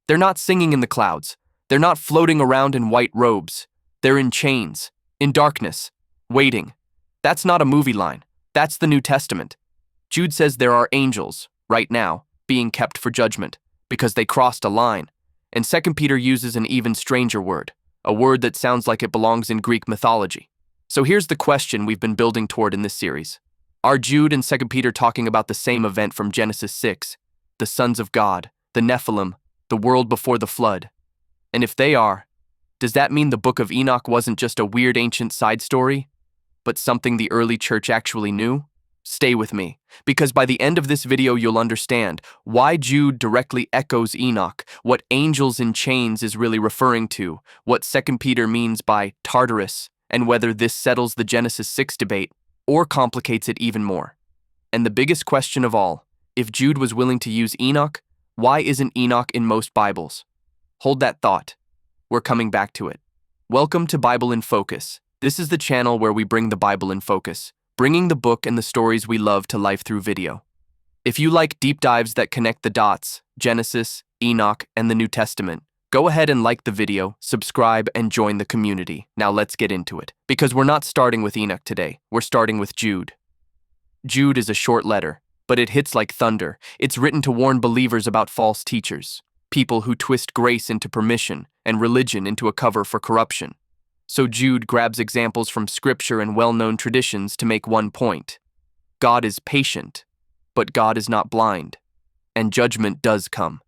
They're not singing in the clouds. They're not floating around in white robes. They're in chains, in darkness, waiting. That's not a movie line. That's the New Testament. Jude says there are angels, right now, being kept for judgment, because they crossed a line. And 2 Peter uses an even stranger word, a word that sounds like it belongs in Greek mythology. So here's the question we've been building toward in this series. Are Jude and 2 Peter talking about the same event from Genesis 6, the sons of God, the Nephilim, the world before the flood? And if they are, does that mean the book of Enoch wasn't just a weird ancient side story, but something the early church actually knew? Stay with me, because by the end of this video you'll understand why Jude directly echoes Enoch, what angels in chains is really referring to, what 2 Peter means by Tartarus, and whether this settles the Genesis 6 debate or complicates it even more. And the biggest question of all, if Jude was willing to use Enoch, why isn't Enoch in most Bibles? Hold that thought. We're coming back to it. Welcome to Bible in Focus. This is the channel where we bring the Bible in focus, bringing the book and the stories we love to life through video. If you like deep dives that connect the dots, Genesis, Enoch, and the New Testament, go ahead and like the video, subscribe, and join the community. Now let's get into it. Because we're not starting with Enoch today, we're starting with Jude. Jude is a short letter, but it hits like thunder. It's written to warn believers about false teachers, people who twist grace into permission and religion into a cover for corruption. So Jude grabs examples from scripture and well-known traditions to make one point. God is patient, but God is not blind, and judgment does come.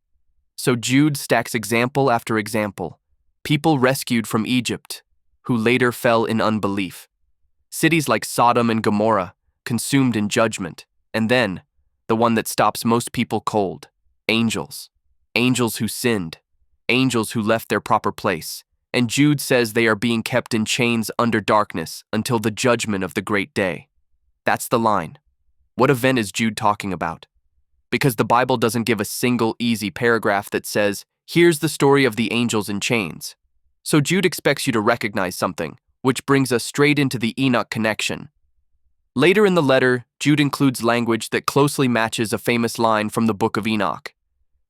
So Jude stacks example after example. People rescued from Egypt, who later fell in unbelief. Cities like Sodom and Gomorrah, consumed in judgment. And then, the one that stops most people cold, angels. Angels who sinned. Angels who left their proper place. And Jude says they are being kept in chains under darkness until the judgment of the great day. That's the line. What event is Jude talking about? Because the Bible doesn't give a single easy paragraph that says, here's the story of the angels in chains. So Jude expects you to recognize something, which brings us straight into the Enoch connection. Later in the letter, Jude includes language that closely matches a famous line from the book of Enoch.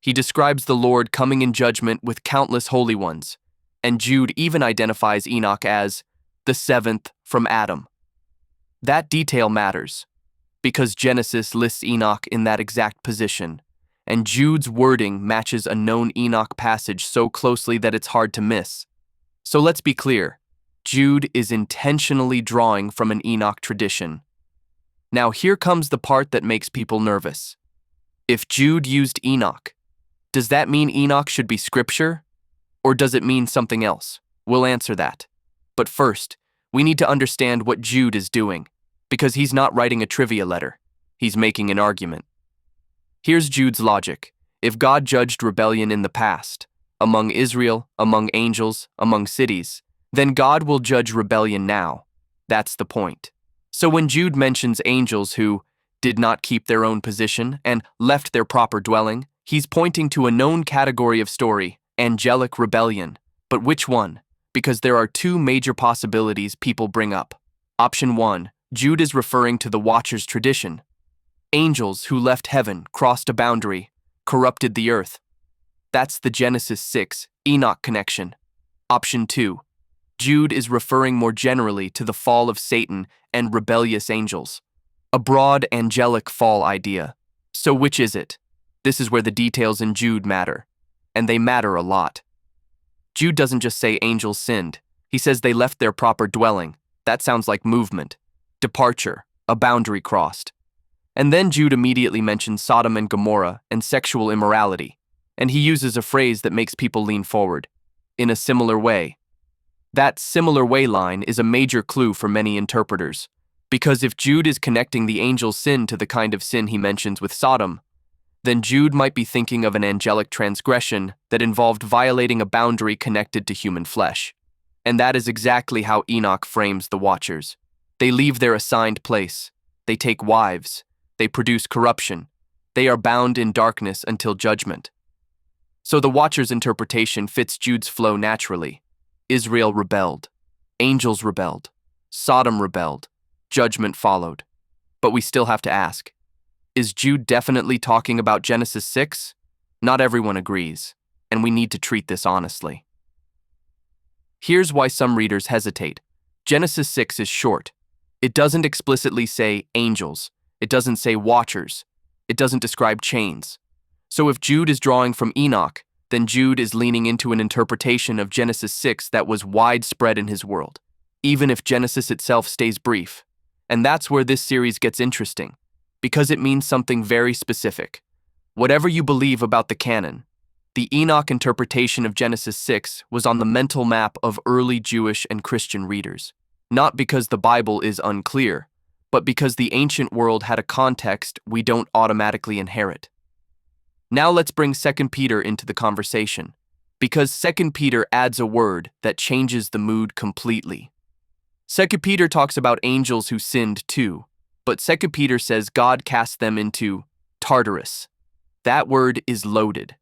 He describes the Lord coming in judgment with countless holy ones, and Jude even identifies Enoch as the seventh from Adam. That detail matters, because Genesis lists Enoch in that exact position, and Jude's wording matches a known Enoch passage so closely that it's hard to miss. So let's be clear, Jude is intentionally drawing from an Enoch tradition. Now here comes the part that makes people nervous. If Jude used Enoch, does that mean Enoch should be scripture? Or does it mean something else? We'll answer that. But first, we need to understand what Jude is doing, because he's not writing a trivia letter. He's making an argument. Here's Jude's logic. If God judged rebellion in the past, among Israel, among angels, among cities, then God will judge rebellion now. That's the point. So when Jude mentions angels who did not keep their own position and left their proper dwelling, he's pointing to a known category of story, angelic rebellion. But which one? Because there are two major possibilities people bring up. Option 1, Jude is referring to the Watcher's tradition. Angels who left heaven, crossed a boundary, corrupted the earth. That's the Genesis 6 Enoch connection. Option 2, Jude is referring more generally to the fall of Satan and rebellious angels. A broad angelic fall idea. So which is it? This is where the details in Jude matter. And they matter a lot. Jude doesn't just say angels sinned. He says they left their proper dwelling. That sounds like movement, departure, a boundary crossed. And then Jude immediately mentions Sodom and Gomorrah and sexual immorality. And he uses a phrase that makes people lean forward. In a similar way. That similar way line is a major clue for many interpreters. Because if Jude is connecting the angel's sin to the kind of sin he mentions with Sodom, then Jude might be thinking of an angelic transgression that involved violating a boundary connected to human flesh. And that is exactly how Enoch frames the Watchers. They leave their assigned place. They take wives. They produce corruption. They are bound in darkness until judgment. So the Watcher's interpretation fits Jude's flow naturally. Israel rebelled. Angels rebelled. Sodom rebelled. Judgment followed. But we still have to ask, is Jude definitely talking about Genesis 6? Not everyone agrees. and we need to treat this honestly. Here's why some readers hesitate. Genesis 6 is short. It doesn't explicitly say angels. It doesn't say watchers. It doesn't describe chains. So if Jude is drawing from Enoch, then Jude is leaning into an interpretation of Genesis 6 that was widespread in his world, even if Genesis itself stays brief. And that's where this series gets interesting, because it means something very specific. Whatever you believe about the canon, the Enoch interpretation of Genesis 6 was on the mental map of early Jewish and Christian readers, not because the Bible is unclear, but because the ancient world had a context we don't automatically inherit. Now let's bring 2 Peter into the conversation, because 2 Peter adds a word that changes the mood completely. 2 Peter talks about angels who sinned too, but 2 Peter says God cast them into Tartarus. That word is loaded,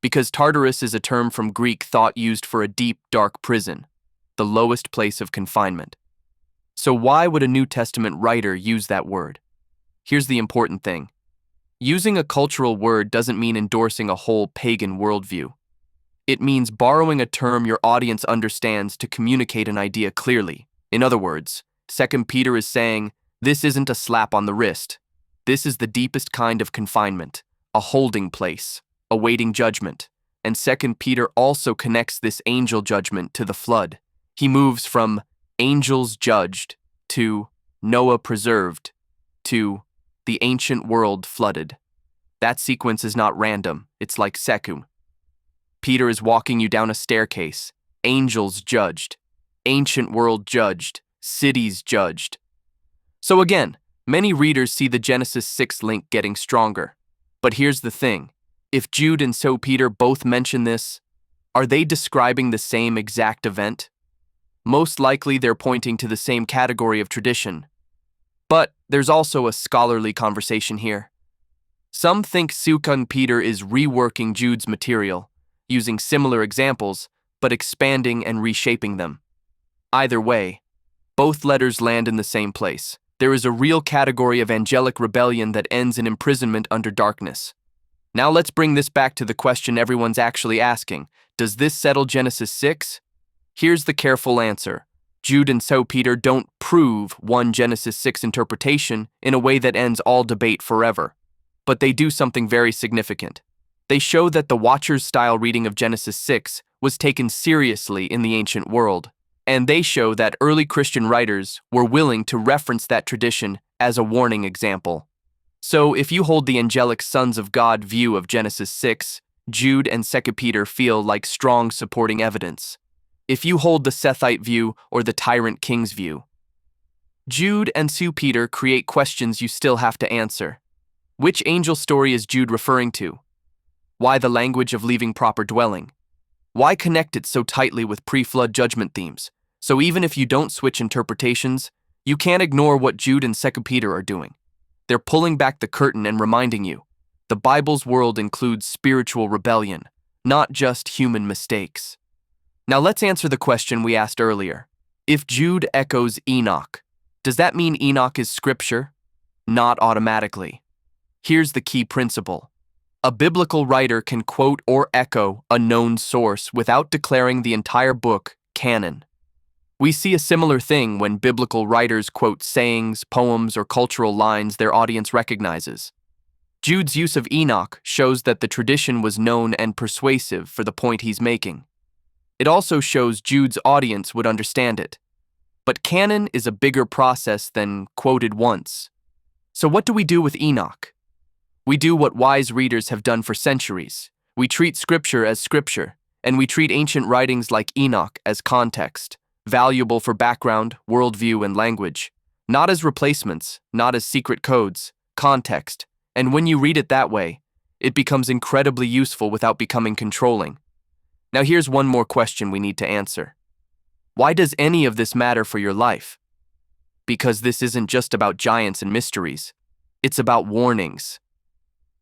because Tartarus is a term from Greek thought used for a deep, dark prison, the lowest place of confinement. So why would a New Testament writer use that word? Here's the important thing. Using a cultural word doesn't mean endorsing a whole pagan worldview. It means borrowing a term your audience understands to communicate an idea clearly. In other words, 2 Peter is saying, this isn't a slap on the wrist. This is the deepest kind of confinement, a holding place, awaiting judgment. And 2 Peter also connects this angel judgment to the flood. He moves from angels judged to Noah preserved to the ancient world flooded. That sequence is not random, it's like Sekum. Peter is walking you down a staircase, angels judged, ancient world judged, cities judged. So again, many readers see the Genesis 6 link getting stronger. But here's the thing, if Jude and 2 Peter both mention this, are they describing the same exact event? Most likely they're pointing to the same category of tradition. But there's also a scholarly conversation here. Some think 2 Peter is reworking Jude's material, using similar examples, but expanding and reshaping them. Either way, both letters land in the same place. There is a real category of angelic rebellion that ends in imprisonment under darkness. Now let's bring this back to the question everyone's actually asking. Does this settle Genesis 6? Here's the careful answer. Jude and 2 Peter don't prove one Genesis 6 interpretation in a way that ends all debate forever. But they do something very significant. They show that the Watchers-style reading of Genesis 6 was taken seriously in the ancient world, and they show that early Christian writers were willing to reference that tradition as a warning example. So if you hold the angelic sons of God view of Genesis 6, Jude and 2 Peter feel like strong supporting evidence. If you hold the Sethite view or the tyrant king's view, Jude and 2 Peter create questions you still have to answer. Which angel story is Jude referring to? Why the language of leaving proper dwelling? Why connect it so tightly with pre-flood judgment themes? So even if you don't switch interpretations, you can't ignore what Jude and 2 Peter are doing. They're pulling back the curtain and reminding you, the Bible's world includes spiritual rebellion, not just human mistakes. Now let's answer the question we asked earlier. If Jude echoes Enoch, does that mean Enoch is scripture? Not automatically. Here's the key principle. A biblical writer can quote or echo a known source without declaring the entire book canon. We see a similar thing when biblical writers quote sayings, poems, or cultural lines their audience recognizes. Jude's use of Enoch shows that the tradition was known and persuasive for the point he's making. It also shows Jude's audience would understand it. But canon is a bigger process than quoted once. So what do we do with Enoch? We do what wise readers have done for centuries. We treat scripture as scripture, and we treat ancient writings like Enoch as context, valuable for background, worldview, and language. Not as replacements, not as secret codes, context. And when you read it that way, it becomes incredibly useful without becoming controlling. Now here's one more question we need to answer. Why does any of this matter for your life? Because this isn't just about giants and mysteries. It's about warnings.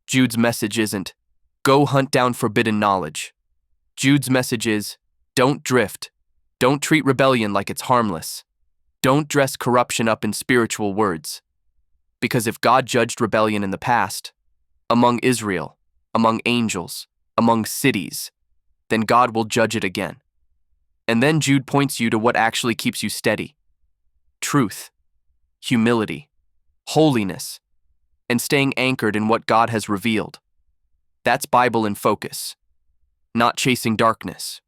Jude's message isn't, go hunt down forbidden knowledge. Jude's message is, don't drift. Don't treat rebellion like it's harmless. Don't dress corruption up in spiritual words. Because if God judged rebellion in the past, among Israel, among angels, among cities, then God will judge it again. And then Jude points you to what actually keeps you steady: truth, humility, holiness, and staying anchored in what God has revealed. That's Bible in focus. Not chasing darkness,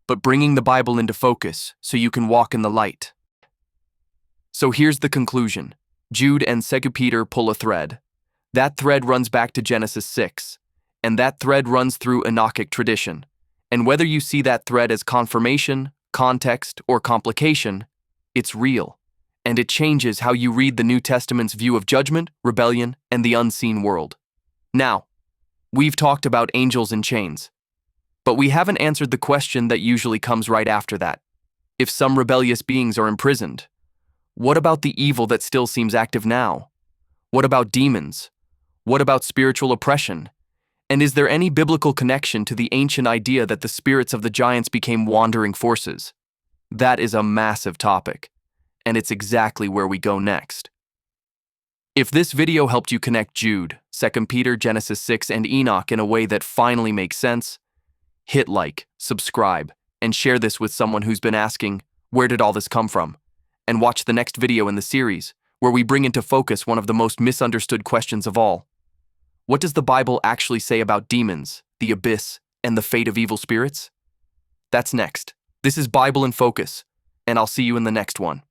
but bringing the Bible into focus so you can walk in the light. So here's the conclusion. Jude and 2 Peter pull a thread. That thread runs back to Genesis 6, and that thread runs through Enochic tradition. And whether you see that thread as confirmation, context, or complication, it's real, and it changes how you read the New Testament's view of judgment, rebellion, and the unseen world. Now, we've talked about angels in chains, but we haven't answered the question that usually comes right after that. If some rebellious beings are imprisoned, what about the evil that still seems active now? What about demons? What about spiritual oppression? And is there any biblical connection to the ancient idea that the spirits of the giants became wandering forces? That is a massive topic, and it's exactly where we go next. If this video helped you connect Jude, 2 Peter, Genesis 6, and Enoch in a way that finally makes sense, hit like, subscribe, and share this with someone who's been asking, where did all this come from? And watch the next video in the series, where we bring into focus one of the most misunderstood questions of all. What does the Bible actually say about demons, the abyss, and the fate of evil spirits? That's next. This is Bible in Focus, and I'll see you in the next one.